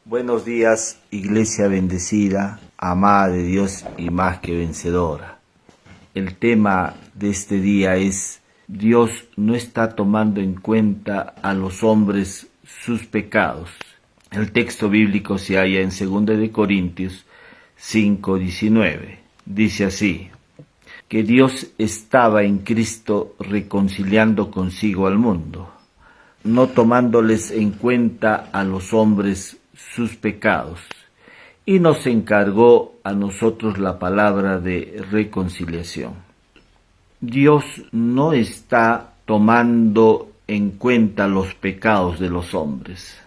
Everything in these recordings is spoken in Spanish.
Buenos días, iglesia bendecida, amada de Dios y más que vencedora. El tema de este día es: Dios no está tomando en cuenta a los hombres sus pecados. El texto bíblico se halla en 2 de Corintios 5:19. Dice así: que Dios estaba en Cristo reconciliando consigo al mundo, no tomándoles en cuenta a los hombres sus pecados, y nos encargó a nosotros la palabra de reconciliación. Dios no está tomando en cuenta los pecados de los hombres.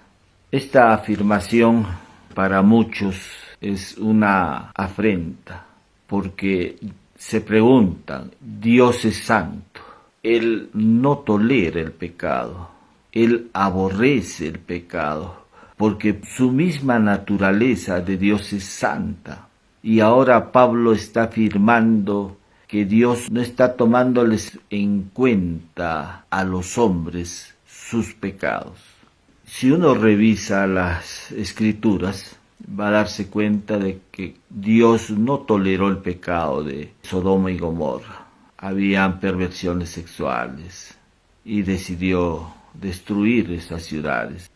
Esta afirmación para muchos es una afrenta, porque se preguntan: Dios es santo, Él no tolera el pecado, Él aborrece el pecado, porque su misma naturaleza de Dios es santa. Y ahora Pablo está afirmando que Dios no está tomándoles en cuenta a los hombres sus pecados. Si uno revisa las Escrituras, va a darse cuenta de que Dios no toleró el pecado de Sodoma y Gomorra. Habían perversiones sexuales y decidió destruir esas ciudades.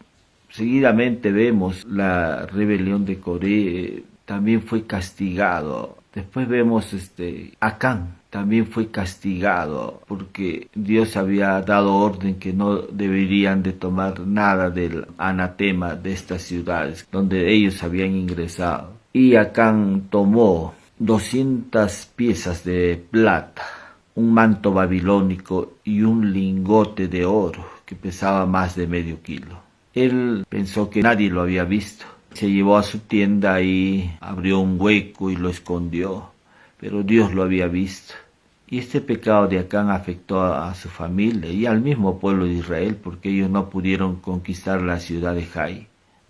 Seguidamente vemos la rebelión de Coré, también fue castigado. Después vemos Acán, también fue castigado porque Dios había dado orden que no deberían de tomar nada del anatema de estas ciudades donde ellos habían ingresado. Y Acán tomó 200 piezas de plata, un manto babilónico y un lingote de oro que pesaba más de medio kilo. Él pensó que nadie lo había visto. Se llevó a su tienda y abrió un hueco y lo escondió, pero Dios lo había visto. Y este pecado de Acán afectó a su familia y al mismo pueblo de Israel, porque ellos no pudieron conquistar la ciudad de Jai.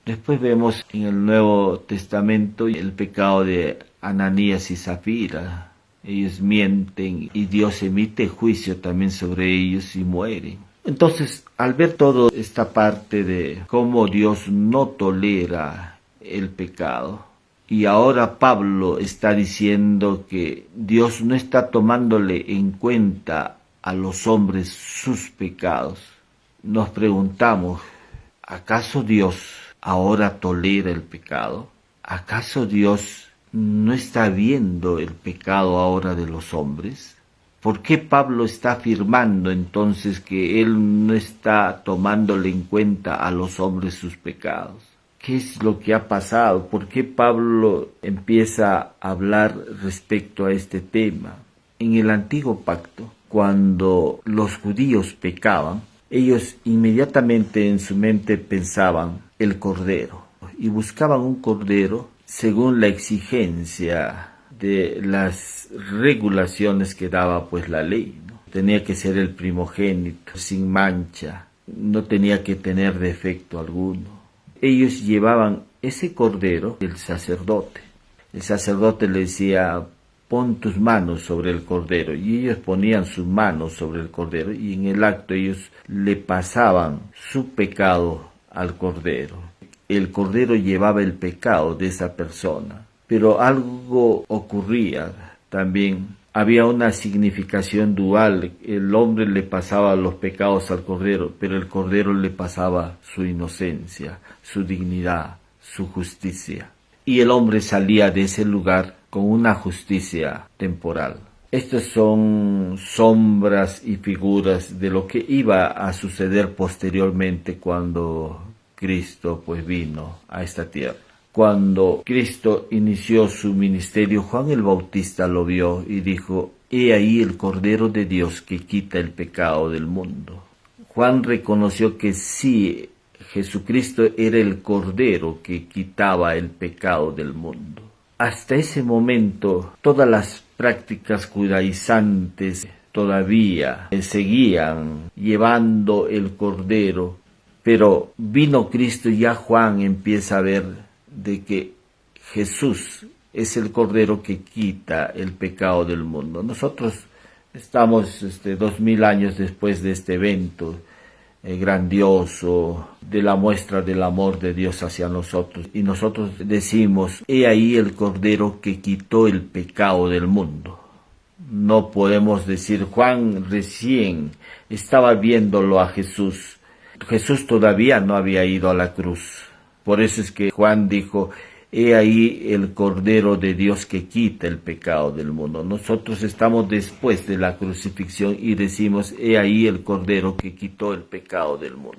Después vemos en el Nuevo Testamento el pecado de Ananías y Zafira. Ellos mienten y Dios emite juicio también sobre ellos y mueren. Entonces, al ver toda esta parte de cómo Dios no tolera el pecado, y ahora Pablo está diciendo que Dios no está tomándole en cuenta a los hombres sus pecados, nos preguntamos: ¿acaso Dios ahora tolera el pecado? ¿Acaso Dios no está viendo el pecado ahora de los hombres? ¿Por qué Pablo está afirmando entonces que él no está tomándole en cuenta a los hombres sus pecados? ¿Qué es lo que ha pasado? ¿Por qué Pablo empieza a hablar respecto a este tema? En el Antiguo Pacto, cuando los judíos pecaban, ellos inmediatamente en su mente pensaban el cordero y buscaban un cordero según la exigencia de las regulaciones que daba pues la ley, ¿no? Tenía que ser el primogénito, sin mancha, no tenía que tener defecto alguno. Ellos llevaban ese cordero del sacerdote. El sacerdote le decía: pon tus manos sobre el cordero, y ellos ponían sus manos sobre el cordero, y en el acto ellos le pasaban su pecado al cordero. El cordero llevaba el pecado de esa persona. Pero algo ocurría también. Había una significación dual. El hombre le pasaba los pecados al cordero, pero el cordero le pasaba su inocencia, su dignidad, su justicia. Y el hombre salía de ese lugar con una justicia temporal. Estas son sombras y figuras de lo que iba a suceder posteriormente cuando Cristo pues vino a esta tierra. Cuando Cristo inició su ministerio, Juan el Bautista lo vio y dijo: he ahí el Cordero de Dios que quita el pecado del mundo. Juan reconoció que sí, Jesucristo era el Cordero que quitaba el pecado del mundo. Hasta ese momento, todas las prácticas judaizantes todavía seguían llevando el Cordero, pero vino Cristo y ya Juan empieza a ver de que Jesús es el Cordero que quita el pecado del mundo. Nosotros estamos 2000 años después de este evento grandioso de la muestra del amor de Dios hacia nosotros. Y nosotros decimos, he ahí el Cordero que quitó el pecado del mundo. No podemos decir, Juan recién estaba viéndolo a Jesús. Jesús todavía no había ido a la cruz. Por eso es que Juan dijo, he ahí el Cordero de Dios que quita el pecado del mundo. Nosotros estamos después de la crucifixión y decimos, he ahí el Cordero que quitó el pecado del mundo.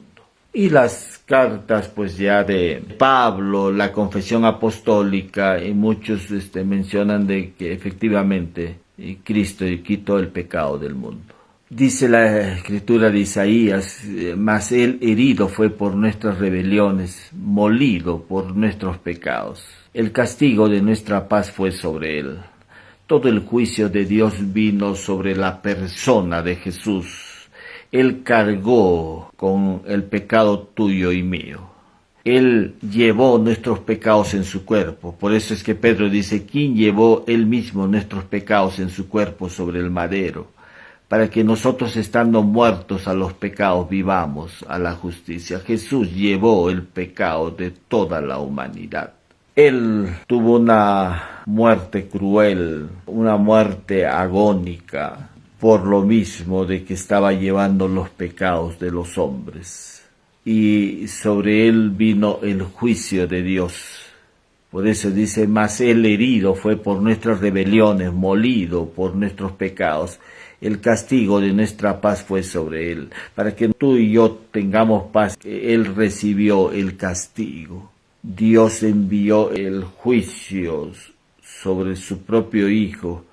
Y las cartas pues ya de Pablo, la confesión apostólica, y muchos mencionan de que efectivamente Cristo quitó el pecado del mundo. Dice la escritura de Isaías, mas él herido fue por nuestras rebeliones, molido por nuestros pecados. El castigo de nuestra paz fue sobre él. Todo el juicio de Dios vino sobre la persona de Jesús. Él cargó con el pecado tuyo y mío. Él llevó nuestros pecados en su cuerpo. Por eso es que Pedro dice, ¿quién llevó él mismo nuestros pecados en su cuerpo sobre el madero? Para que nosotros, estando muertos a los pecados, vivamos a la justicia. Jesús llevó el pecado de toda la humanidad. Él tuvo una muerte cruel, una muerte agónica, por lo mismo de que estaba llevando los pecados de los hombres. Y sobre él vino el juicio de Dios. Por eso dice, mas él herido fue por nuestras rebeliones, molido por nuestros pecados. El castigo de nuestra paz fue sobre él, para que tú y yo tengamos paz. Él recibió el castigo. Dios envió el juicio sobre su propio Hijo,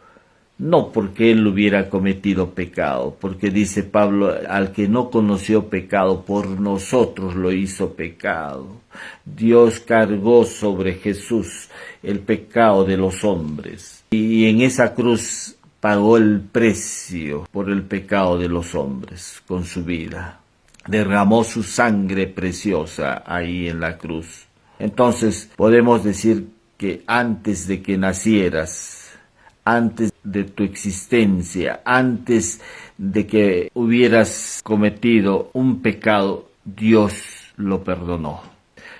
no porque él hubiera cometido pecado, porque dice Pablo, al que no conoció pecado, por nosotros lo hizo pecado. Dios cargó sobre Jesús el pecado de los hombres, y en esa cruz pagó el precio por el pecado de los hombres con su vida. Derramó su sangre preciosa ahí en la cruz. Entonces podemos decir que antes de que nacieras, antes de tu existencia, antes de que hubieras cometido un pecado, Dios lo perdonó.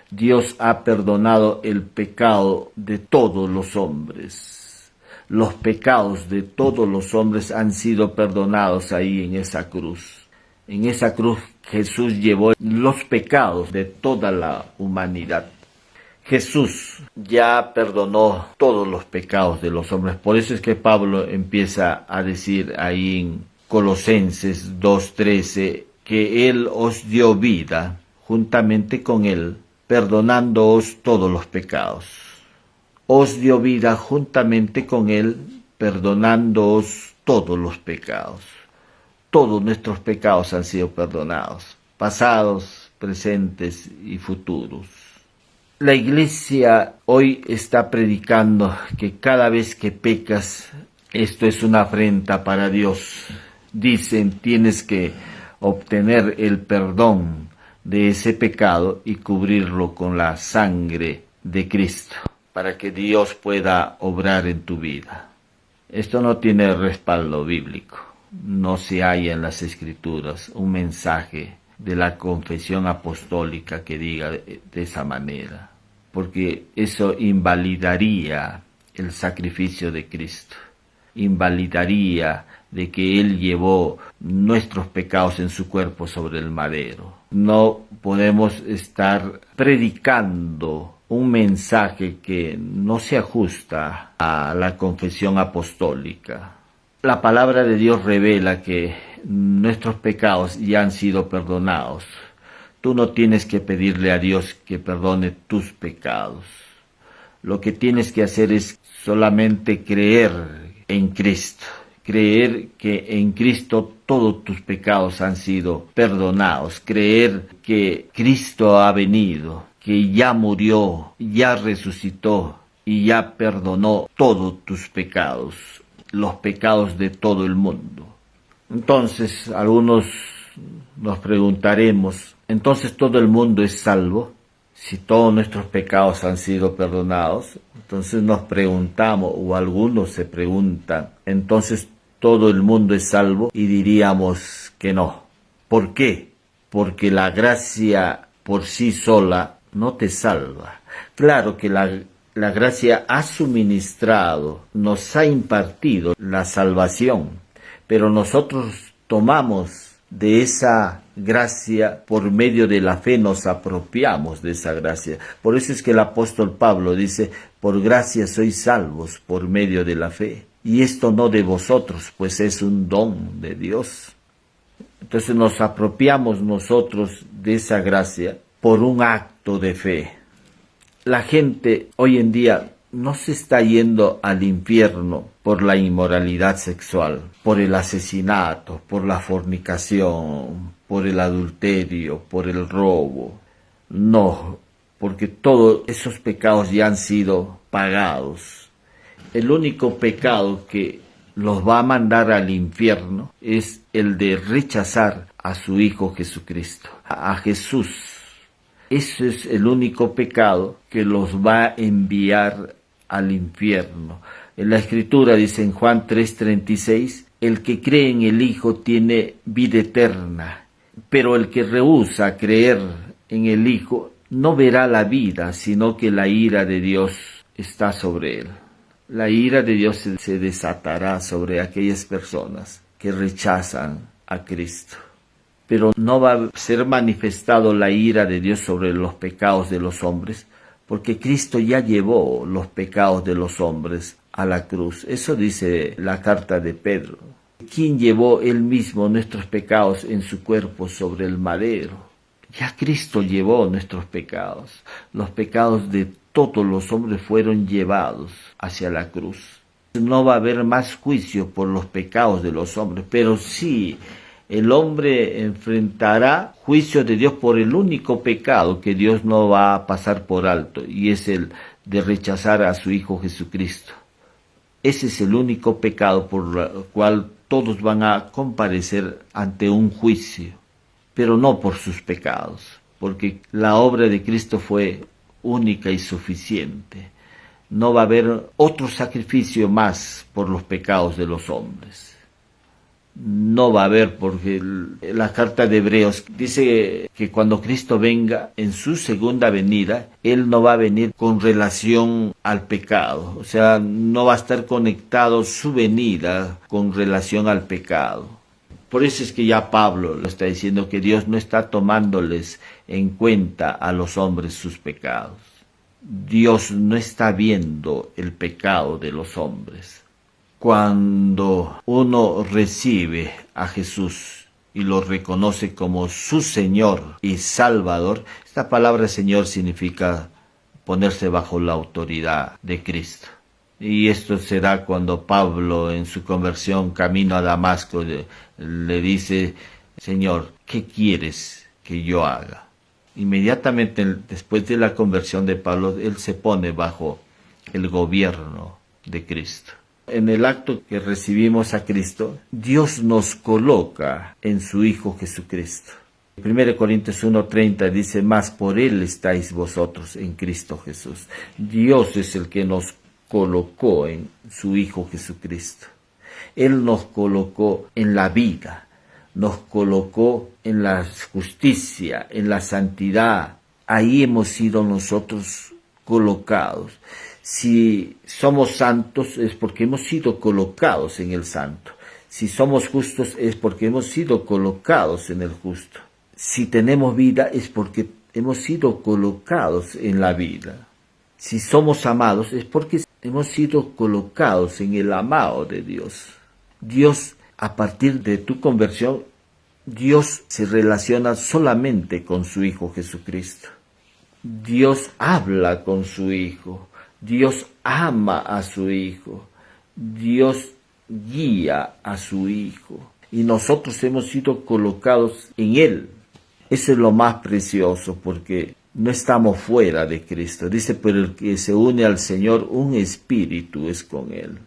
Dios ha perdonado el pecado de todos los hombres. Los pecados de todos los hombres han sido perdonados ahí en esa cruz. En esa cruz Jesús llevó los pecados de toda la humanidad. Jesús ya perdonó todos los pecados de los hombres. Por eso es que Pablo empieza a decir ahí en Colosenses 2:13 que Él os dio vida juntamente con Él, perdonándoos todos los pecados. Os dio vida juntamente con Él, perdonándoos todos los pecados. Todos nuestros pecados han sido perdonados, pasados, presentes y futuros. La Iglesia hoy está predicando que cada vez que pecas, esto es una afrenta para Dios. Dicen, tienes que obtener el perdón de ese pecado y cubrirlo con la sangre de Cristo, para que Dios pueda obrar en tu vida. Esto no tiene respaldo bíblico. No se halla en las Escrituras un mensaje de la confesión apostólica que diga de esa manera, porque eso invalidaría el sacrificio de Cristo, invalidaría de que Él llevó nuestros pecados en su cuerpo sobre el madero. No podemos estar predicando un mensaje que no se ajusta a la confesión apostólica. La palabra de Dios revela que nuestros pecados ya han sido perdonados. Tú no tienes que pedirle a Dios que perdone tus pecados. Lo que tienes que hacer es solamente creer en Cristo. Creer que en Cristo todos tus pecados han sido perdonados. Creer que Cristo ha venido, que ya murió, ya resucitó y ya perdonó todos tus pecados, los pecados de todo el mundo. Entonces, algunos nos preguntaremos, ¿entonces todo el mundo es salvo? Si todos nuestros pecados han sido perdonados, entonces nos preguntamos, o algunos se preguntan, ¿entonces todo el mundo es salvo? Y diríamos que no. ¿Por qué? porque la gracia por sí sola no te salva. Claro que la gracia ha suministrado, nos ha impartido la salvación, pero nosotros tomamos de esa gracia por medio de la fe, nos apropiamos de esa gracia. Por eso es que el apóstol Pablo dice, por gracia sois salvos por medio de la fe. Y esto no de vosotros, pues es un don de Dios. Entonces nos apropiamos nosotros de esa gracia por un acto de fe. La gente hoy en día no se está yendo al infierno por la inmoralidad sexual, por el asesinato, por la fornicación, por el adulterio, por el robo. No, porque todos esos pecados ya han sido pagados. El único pecado que los va a mandar al infierno es el de rechazar a su Hijo Jesucristo, a Jesús. Ese es el único pecado que los va a enviar al infierno. En la Escritura dice en Juan 3:36, el que cree en el Hijo tiene vida eterna, pero el que rehúsa creer en el Hijo no verá la vida, sino que la ira de Dios está sobre él. La ira de Dios se desatará sobre aquellas personas que rechazan a Cristo. Pero no va a ser manifestado la ira de Dios sobre los pecados de los hombres, porque Cristo ya llevó los pecados de los hombres a la cruz. Eso dice la carta de Pedro. ¿Quién llevó él mismo nuestros pecados en su cuerpo sobre el madero? Ya Cristo llevó nuestros pecados. Los pecados de todos los hombres fueron llevados hacia la cruz. No va a haber más juicio por los pecados de los hombres, pero sí el hombre enfrentará juicio de Dios por el único pecado que Dios no va a pasar por alto, y es el de rechazar a su Hijo Jesucristo. Ese es el único pecado por el cual todos van a comparecer ante un juicio, pero no por sus pecados, porque la obra de Cristo fue única y suficiente. No va a haber otro sacrificio más por los pecados de los hombres. No va a haber, porque la carta de Hebreos dice que cuando Cristo venga en su segunda venida, Él no va a venir con relación al pecado. O sea, no va a estar conectado su venida con relación al pecado. Por eso es que ya Pablo lo está diciendo, que Dios no está tomándoles en cuenta a los hombres sus pecados. Dios no está viendo el pecado de los hombres. Cuando uno recibe a Jesús y lo reconoce como su Señor y Salvador, esta palabra Señor significa ponerse bajo la autoridad de Cristo. Y esto se da cuando Pablo, en su conversión camino a Damasco, le dice, Señor, ¿qué quieres que yo haga? Inmediatamente después de la conversión de Pablo, él se pone bajo el gobierno de Cristo. En el acto que recibimos a Cristo, Dios nos coloca en su Hijo Jesucristo. 1 Corintios 1:30 dice, mas por Él estáis vosotros en Cristo Jesús. Dios es el que nos colocó en su Hijo Jesucristo. Él nos colocó en la vida, nos colocó en la justicia, en la santidad. Ahí hemos sido nosotros colocados. Si somos santos es porque hemos sido colocados en el santo. Si somos justos es porque hemos sido colocados en el justo. Si tenemos vida es porque hemos sido colocados en la vida. Si somos amados es porque hemos sido colocados en el amado de Dios. Dios, a partir de tu conversión, Dios se relaciona solamente con su Hijo Jesucristo. Dios habla con su Hijo. Dios ama a su Hijo. Dios guía a su Hijo. Y nosotros hemos sido colocados en Él. Eso es lo más precioso, porque no estamos fuera de Cristo. Dice, pero el que se une al Señor, un espíritu es con Él.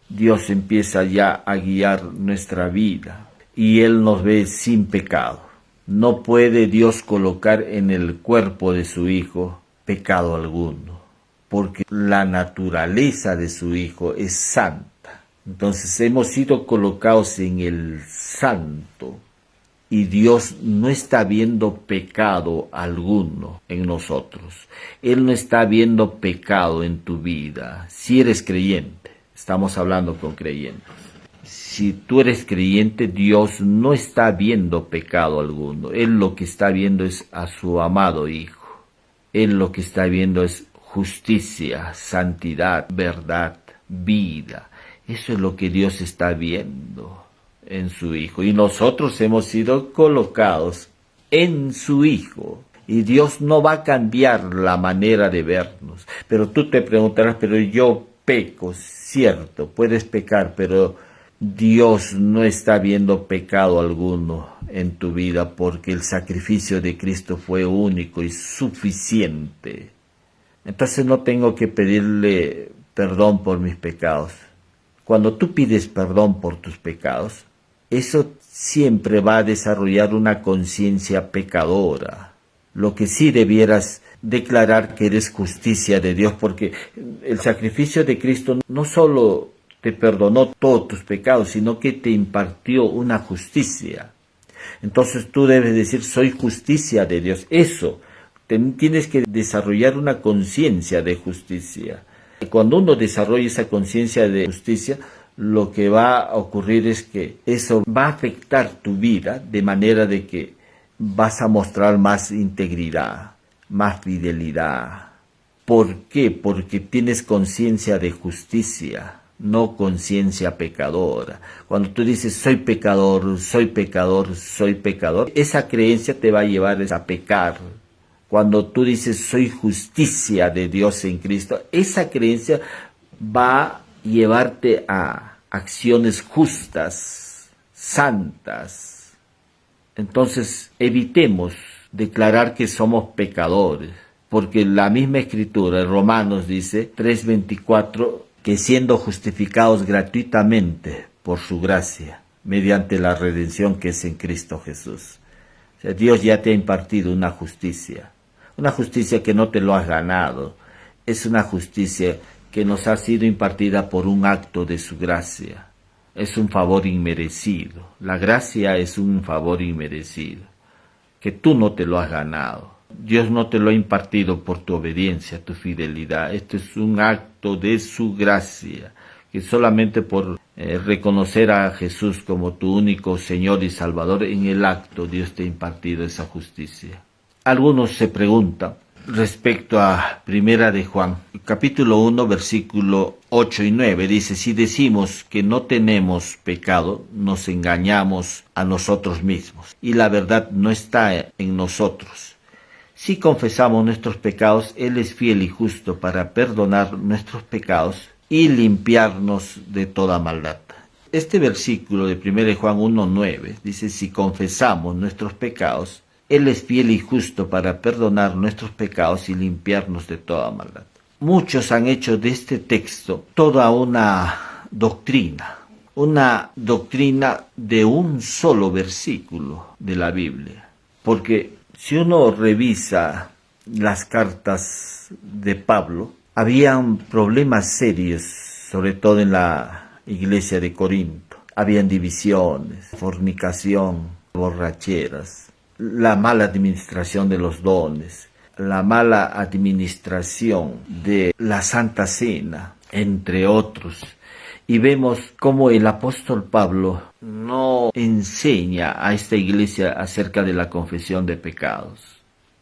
Dios empieza ya a guiar nuestra vida y Él nos ve sin pecado. No puede Dios colocar en el cuerpo de su Hijo pecado alguno, porque la naturaleza de su Hijo es santa. Entonces hemos sido colocados en el santo. y Dios no está viendo pecado alguno en nosotros. Él no está viendo pecado en tu vida. Si eres creyente, estamos hablando con creyentes. Si tú eres creyente, Dios no está viendo pecado alguno. Él lo que está viendo es a su amado Hijo. Él lo que está viendo es justicia, santidad, verdad, vida. Eso es lo que Dios está viendo en su Hijo. Y nosotros hemos sido colocados en su Hijo. Y Dios no va a cambiar la manera de vernos. Pero tú te preguntarás, pero yo peco, cierto, puedes pecar, pero Dios no está viendo pecado alguno en tu vida porque el sacrificio de Cristo fue único y suficiente. Entonces no tengo que pedirle perdón por mis pecados. Cuando tú pides perdón por tus pecados, eso siempre va a desarrollar una conciencia pecadora. Lo que sí debieras declarar que eres justicia de Dios, porque el sacrificio de Cristo no solo te perdonó todos tus pecados, sino que te impartió una justicia. Entonces tú debes decir, soy justicia de Dios. Eso, tienes que desarrollar una conciencia de justicia. Cuando uno desarrolla esa conciencia de justicia, lo que va a ocurrir es que eso va a afectar tu vida de manera de que vas a mostrar más integridad, más fidelidad. ¿Por qué? Porque tienes conciencia de justicia, no conciencia pecadora. Cuando tú dices soy pecador, soy pecador, soy pecador, esa creencia te va a llevar a pecar. Cuando tú dices soy justicia de Dios en Cristo, esa creencia va a llevarte a acciones justas, santas. Entonces evitemos declarar que somos pecadores, porque la misma Escritura, en Romanos dice 3:24, que siendo justificados gratuitamente por su gracia, mediante la redención que es en Cristo Jesús. O sea, Dios ya te ha impartido una justicia que no te lo has ganado, es una justicia que nos ha sido impartida por un acto de su gracia. Es un favor inmerecido. La gracia es un favor inmerecido, que tú no te lo has ganado. Dios no te lo ha impartido por tu obediencia, tu fidelidad. Esto es un acto de su gracia, que solamente por reconocer a Jesús como tu único Señor y Salvador, en el acto Dios te ha impartido esa justicia. Algunos se preguntan respecto a Primera de Juan, capítulo 1, versículo 8 y 9, dice, si decimos que no tenemos pecado, nos engañamos a nosotros mismos, y la verdad no está en nosotros. Si confesamos nuestros pecados, Él es fiel y justo para perdonar nuestros pecados y limpiarnos de toda maldad. Este versículo de 1 Juan 1:9 dice, si confesamos nuestros pecados, Él es fiel y justo para perdonar nuestros pecados y limpiarnos de toda maldad. Muchos han hecho de este texto toda una doctrina de un solo versículo de la Biblia, porque si uno revisa las cartas de Pablo, habían problemas serios, sobre todo en la iglesia de Corinto. Habían divisiones, fornicación, borracheras, la mala administración de los dones, la mala administración de la Santa Cena, entre otros. Y vemos cómo el apóstol Pablo no enseña a esta iglesia acerca de la confesión de pecados.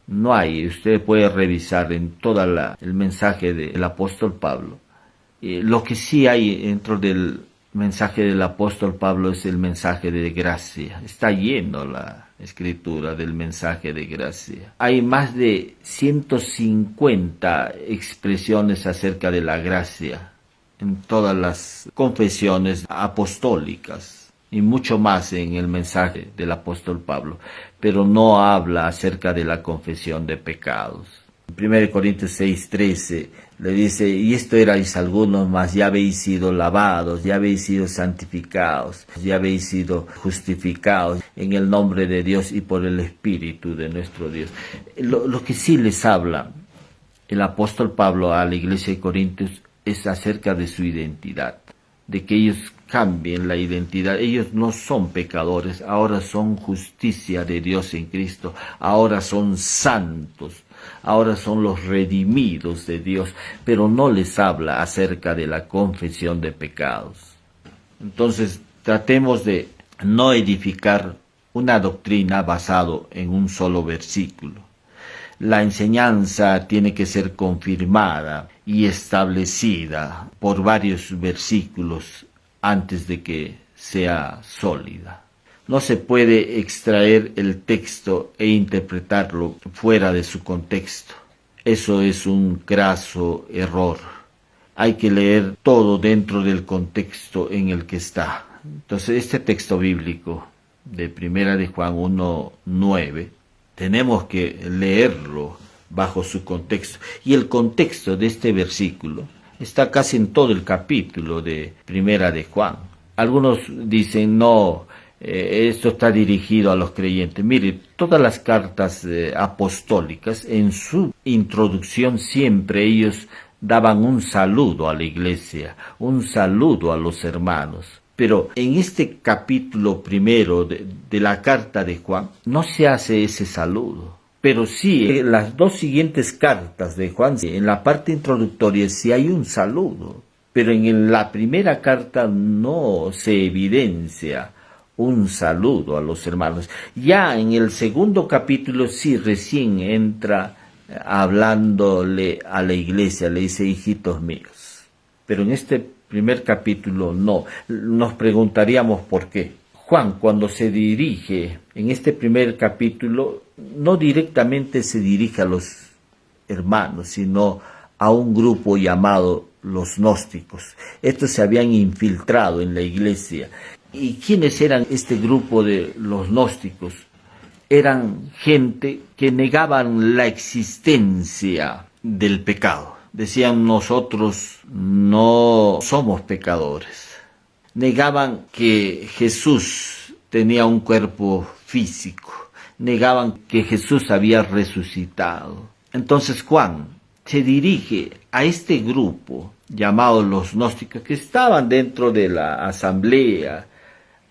No hay, usted puede revisar en todo el mensaje del apóstol Pablo. Lo que sí hay dentro del mensaje del apóstol Pablo es el mensaje de gracia. Está lleno la escritura del mensaje de gracia. Hay más de 150 expresiones acerca de la gracia en todas las confesiones apostólicas y mucho más en el mensaje del apóstol Pablo, pero no habla acerca de la confesión de pecados. En 1 Corintios 6:13 le dice, y esto erais algunos, mas ya habéis sido lavados, ya habéis sido santificados, ya habéis sido justificados en el nombre de Dios y por el Espíritu de nuestro Dios. Lo que sí les habla el apóstol Pablo a la iglesia de Corintios es acerca de su identidad. de que ellos cambien la identidad. Ellos no son pecadores, ahora son justicia de Dios en Cristo, ahora son santos, ahora son los redimidos de Dios, pero no les habla acerca de la confesión de pecados. Entonces, tratemos de no edificar una doctrina basado en un solo versículo. La enseñanza tiene que ser confirmada y establecida por varios versículos antes de que sea sólida. No se puede extraer el texto e interpretarlo fuera de su contexto. Eso es un craso error. Hay que leer todo dentro del contexto en el que está. Entonces, este texto bíblico de Primera de Juan 1:9, tenemos que leerlo bajo su contexto. Y el contexto de este versículo está casi en todo el capítulo de Primera de Juan. Algunos dicen, no, esto está dirigido a los creyentes. Mire, todas las cartas apostólicas, en su introducción siempre ellos daban un saludo a la iglesia, un saludo a los hermanos. Pero en este capítulo primero de la carta de Juan no se hace ese saludo. Pero sí, en las dos siguientes cartas de Juan, en la parte introductoria sí hay un saludo. Pero en la primera carta no se evidencia un saludo a los hermanos. Ya en el segundo capítulo sí recién entra hablándole a la iglesia, le dice hijitos míos. Pero en este primer capítulo no. Nos preguntaríamos por qué. Juan, cuando se dirige en este primer capítulo, no directamente se dirige a los hermanos, sino a un grupo llamado los gnósticos. Estos se habían infiltrado en la iglesia. ¿Y quiénes eran este grupo de los gnósticos? Eran gente que negaban la existencia del pecado. Decían, nosotros no somos pecadores. Negaban que Jesús tenía un cuerpo físico. Negaban que Jesús había resucitado. Entonces Juan se dirige a este grupo llamado los gnósticos, que estaban dentro de la asamblea,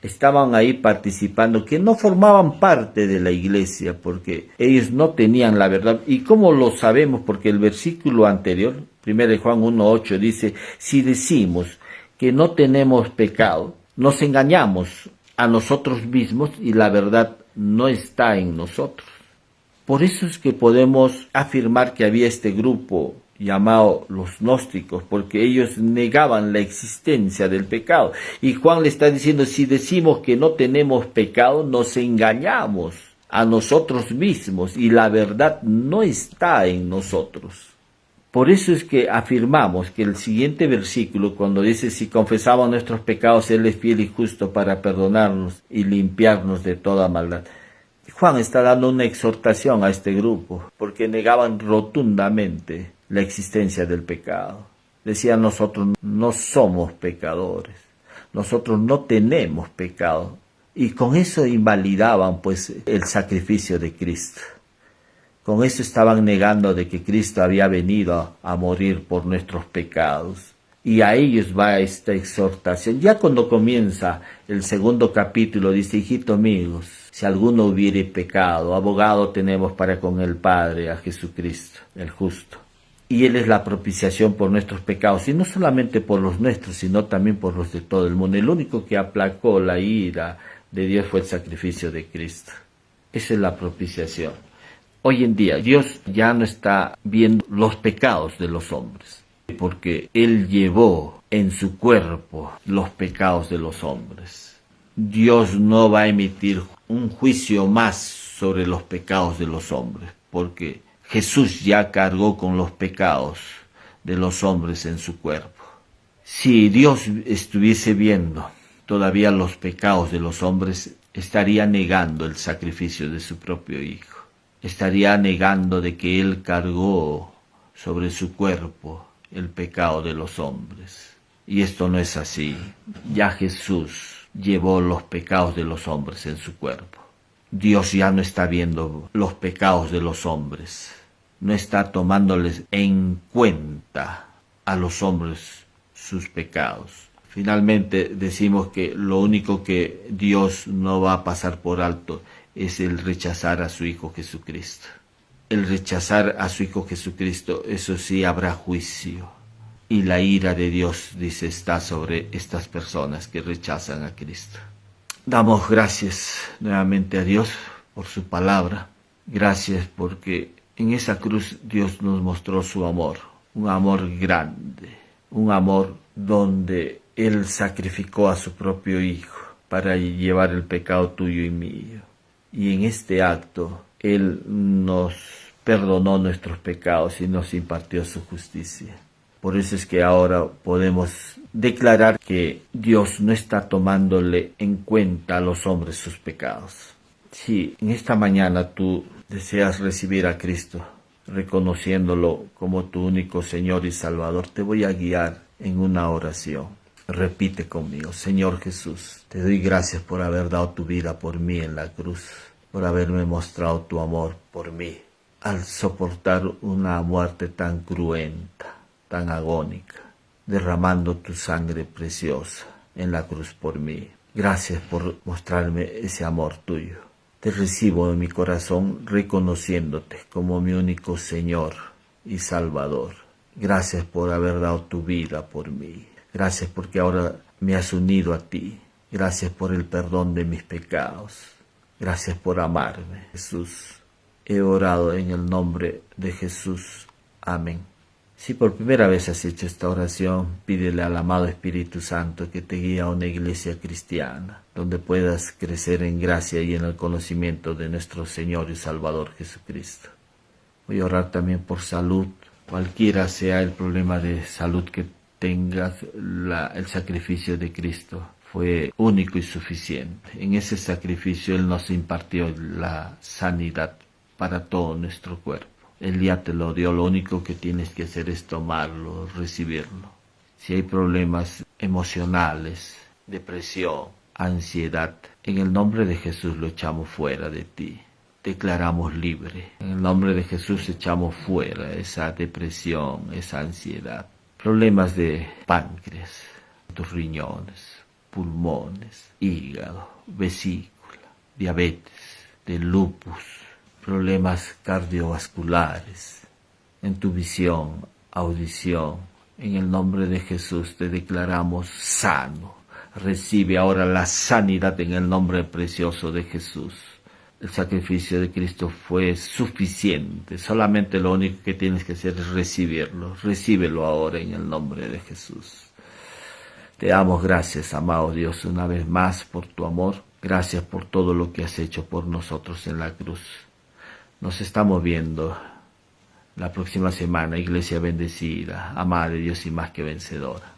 estaban ahí participando, que no formaban parte de la iglesia porque ellos no tenían la verdad. ¿Y cómo lo sabemos? Porque el versículo anterior, 1 Juan 1:8, dice, si decimos que no tenemos pecado, nos engañamos a nosotros mismos y la verdad no está en nosotros. Por eso es que podemos afirmar que había este grupo llamado los gnósticos, porque ellos negaban la existencia del pecado. Y Juan le está diciendo, si decimos que no tenemos pecado, nos engañamos a nosotros mismos y la verdad no está en nosotros. Por eso es que afirmamos que el siguiente versículo, cuando dice, si confesamos nuestros pecados, Él es fiel y justo para perdonarnos y limpiarnos de toda maldad. Juan está dando una exhortación a este grupo, porque negaban rotundamente la existencia del pecado. Decían, nosotros no somos pecadores, nosotros no tenemos pecado. Y con eso invalidaban pues el sacrificio de Cristo. Con eso estaban negando de que Cristo había venido a morir por nuestros pecados. Y a ellos va esta exhortación. Ya cuando comienza el segundo capítulo, dice, hijitos míos, si alguno hubiere pecado, abogado tenemos para con el Padre, a Jesucristo, el justo. Y Él es la propiciación por nuestros pecados, y no solamente por los nuestros, sino también por los de todo el mundo. El único que aplacó la ira de Dios fue el sacrificio de Cristo. Esa es la propiciación. Hoy en día Dios ya no está viendo los pecados de los hombres, porque Él llevó en su cuerpo los pecados de los hombres. Dios no va a emitir un juicio más sobre los pecados de los hombres, porque Jesús ya cargó con los pecados de los hombres en su cuerpo. Si Dios estuviese viendo todavía los pecados de los hombres, estaría negando el sacrificio de su propio Hijo. Estaría negando de que Él cargó sobre su cuerpo el pecado de los hombres. Y esto no es así. Ya Jesús llevó los pecados de los hombres en su cuerpo. Dios ya no está viendo los pecados de los hombres. No está tomándoles en cuenta a los hombres sus pecados. Finalmente decimos que lo único que Dios no va a pasar por alto es el rechazar a su Hijo Jesucristo. El rechazar a su Hijo Jesucristo, eso sí habrá juicio. Y la ira de Dios, dice, está sobre estas personas que rechazan a Cristo. Damos gracias nuevamente a Dios por su palabra. Gracias porque en esa cruz Dios nos mostró su amor, un amor grande, un amor donde Él sacrificó a su propio Hijo para llevar el pecado tuyo y mío. Y en este acto Él nos perdonó nuestros pecados y nos impartió su justicia. Por eso es que ahora podemos declarar que Dios no está tomándole en cuenta a los hombres sus pecados. Si en esta mañana tú deseas recibir a Cristo, reconociéndolo como tu único Señor y Salvador, te voy a guiar en una oración. Repite conmigo: Señor Jesús, te doy gracias por haber dado tu vida por mí en la cruz, por haberme mostrado tu amor por mí, al soportar una muerte tan cruenta, tan agónica, derramando tu sangre preciosa en la cruz por mí. Gracias por mostrarme ese amor tuyo. Te recibo en mi corazón reconociéndote como mi único Señor y Salvador. Gracias por haber dado tu vida por mí. Gracias porque ahora me has unido a ti. Gracias por el perdón de mis pecados. Gracias por amarme, Jesús. He orado en el nombre de Jesús. Amén. Si por primera vez has hecho esta oración, pídele al amado Espíritu Santo que te guíe a una iglesia cristiana, donde puedas crecer en gracia y en el conocimiento de nuestro Señor y Salvador Jesucristo. Voy a orar también por salud. Cualquiera sea el problema de salud que tengas, el sacrificio de Cristo fue único y suficiente. En ese sacrificio Él nos impartió la sanidad para todo nuestro cuerpo. Él ya te lo dio, lo único que tienes que hacer es tomarlo, recibirlo. Si hay problemas emocionales, depresión, ansiedad, en el nombre de Jesús lo echamos fuera de ti. Declaramos libre. En el nombre de Jesús echamos fuera esa depresión, esa ansiedad. Problemas de páncreas, tus riñones, pulmones, hígado, vesícula, diabetes, de lupus, problemas cardiovasculares, en tu visión, audición. En el nombre de Jesús te declaramos sano. Recibe ahora la sanidad en el nombre precioso de Jesús. El sacrificio de Cristo fue suficiente. Solamente lo único que tienes que hacer es recibirlo. Recíbelo ahora en el nombre de Jesús. Te damos gracias, amado Dios, una vez más por tu amor. Gracias por todo lo que has hecho por nosotros en la cruz. Nos estamos viendo la próxima semana, Iglesia bendecida, amada de Dios y más que vencedora.